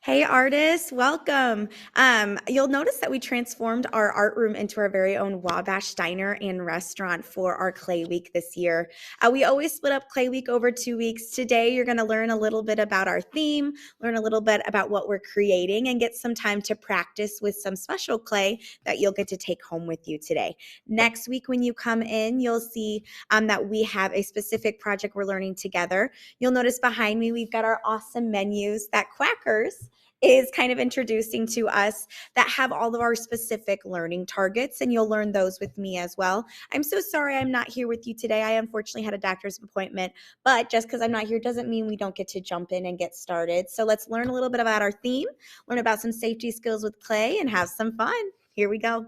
Hey artists, welcome. You'll notice that we transformed our art room into our very own Wabash Diner and Restaurant for our Clay Week this year. We always split up Clay Week over 2 weeks. Today, you're going to learn a little bit about our theme, learn a little bit about what we're creating, and get some time to practice with some special clay that you'll get to take home with you today. Next week, when you come in, you'll see that we have a specific project we're learning together. You'll notice behind me, we've got our awesome menus that Quackers is kind of introducing to us that have all of our specific learning targets, and you'll learn those with me as well. I'm so sorry I'm not here with you today. I unfortunately had a doctor's appointment, but just because I'm not here doesn't mean we don't get to jump in and get started. So let's learn a little bit about our theme, learn about some safety skills with clay, and have some fun. Here we go.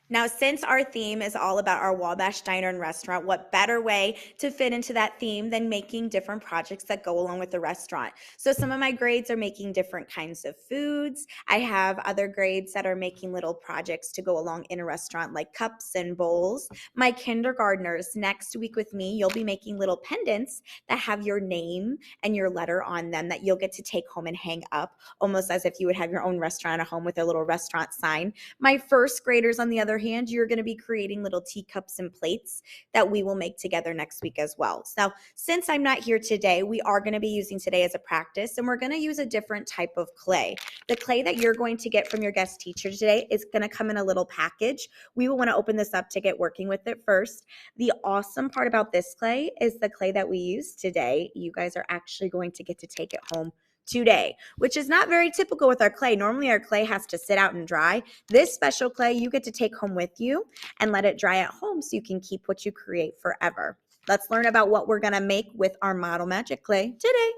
Now, since our theme is all about our Wabash Diner and Restaurant, what better way to fit into that theme than making different projects that go along with the restaurant? So some of my grades are making different kinds of foods. I have other grades that are making little projects to go along in a restaurant like cups and bowls. My kindergartners, next week with me, you'll be making little pendants that have your name and your letter on them that you'll get to take home and hang up, almost as if you would have your own restaurant at home with a little restaurant sign. My first graders, on the other hand, you're going to be creating little teacups and plates that we will make together next week as well. So since I'm not here today, we are going to be using today as a practice, and we're going to use a different type of clay. The clay that you're going to get from your guest teacher today is going to come in a little package. We will want to open this up to get working with it first. The awesome part about this clay is the clay that we use today. You guys are actually going to get to take it home today, which is not very typical with our clay. Normally our clay has to sit out and dry. This special clay you get to take home with you and let it dry at home so you can keep what you create forever. Let's learn about what we're going to make with our Model Magic clay today.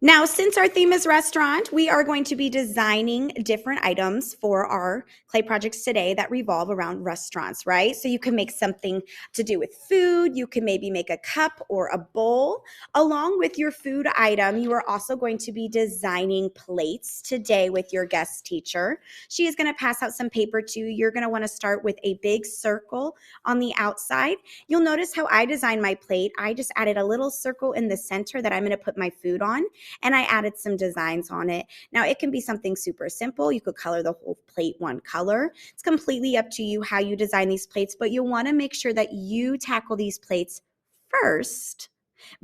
Now, since our theme is restaurant, we are going to be designing different items for our clay projects today that revolve around restaurants, right? So you can make something to do with food. You can maybe make a cup or a bowl. Along with your food item, you are also going to be designing plates today with your guest teacher. She is going to pass out some paper to you. You're going to want to start with a big circle on the outside. You'll notice how I designed my plate. I just added a little circle in the center that I'm going to put my food on, and I added some designs on it. Now, it can be something super simple. You could color the whole plate one color. It's completely up to you how you design these plates, but you'll want to make sure that you tackle these plates first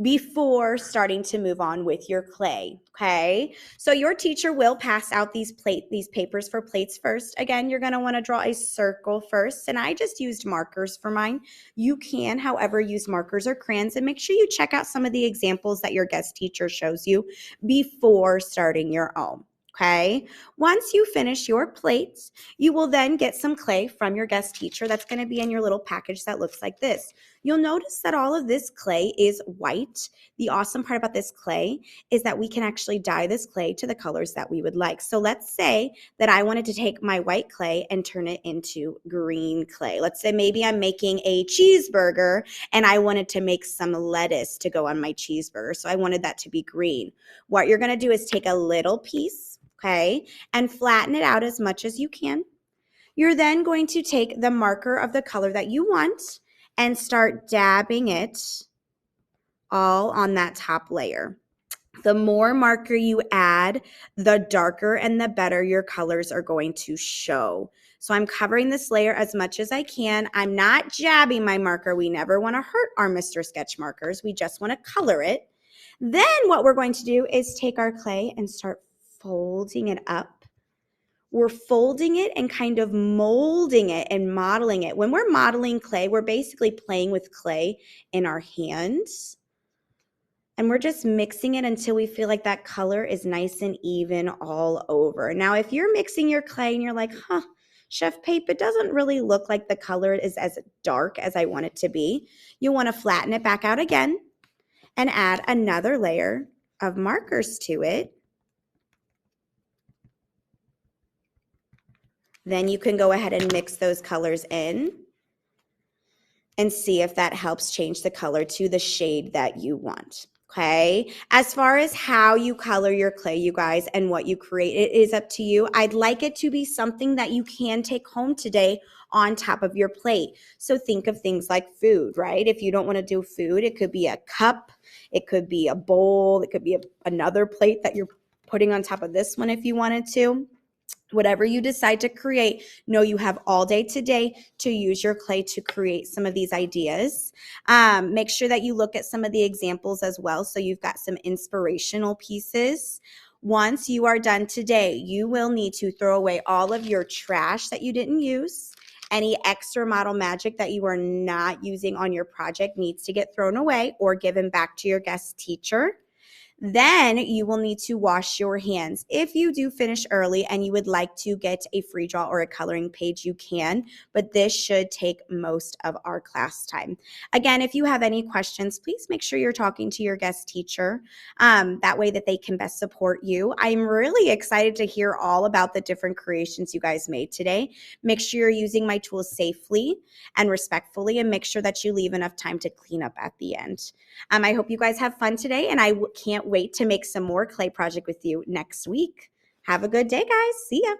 before starting to move on with your clay, okay? So your teacher will pass out these papers for plates first. Again, you're gonna wanna draw a circle first, and I just used markers for mine. You can, however, use markers or crayons, and make sure you check out some of the examples that your guest teacher shows you before starting your own. Okay. Once you finish your plates, you will then get some clay from your guest teacher. That's going to be in your little package that looks like this. You'll notice that all of this clay is white. The awesome part about this clay is that we can actually dye this clay to the colors that we would like. So let's say that I wanted to take my white clay and turn it into green clay. Let's say maybe I'm making a cheeseburger and I wanted to make some lettuce to go on my cheeseburger. So I wanted that to be green. What you're going to do is take a little piece, okay, and flatten it out as much as you can. You're then going to take the marker of the color that you want and start dabbing it all on that top layer. The more marker you add, the darker and the better your colors are going to show. So I'm covering this layer as much as I can. I'm not jabbing my marker. We never want to hurt our Mr. Sketch markers. We just want to color it. Then what we're going to do is take our clay and start folding it up. We're folding it and kind of molding it and modeling it. When we're modeling clay, we're basically playing with clay in our hands. And we're just mixing it until we feel like that color is nice and even all over. Now, if you're mixing your clay and you're like, Chef Pape, it doesn't really look like the color is as dark as I want it to be, you'll want to flatten it back out again and add another layer of markers to it. Then you can go ahead and mix those colors in and see if that helps change the color to the shade that you want. Okay. As far as how you color your clay, you guys, and what you create, it is up to you. I'd like it to be something that you can take home today on top of your plate. So think of things like food, right? If you don't want to do food, it could be a cup, it could be a bowl, it could be another plate that you're putting on top of this one if you wanted to. Whatever you decide to create, know you have all day today to use your clay to create some of these ideas. Make sure that you look at some of the examples as well, so you've got some inspirational pieces. Once you are done today, you will need to throw away all of your trash that you didn't use. Any extra model magic that you are not using on your project needs to get thrown away or given back to your guest teacher. Then you will need to wash your hands. If you do finish early and you would like to get a free draw or a coloring page, you can, but this should take most of our class time. Again, if you have any questions, please make sure you're talking to your guest teacher. That way that they can best support you. I'm really excited to hear all about the different creations you guys made today. Make sure you're using my tools safely and respectfully, and make sure that you leave enough time to clean up at the end. I hope you guys have fun today, and I can't wait to make some more clay project with you next week. Have a good day, guys. See ya.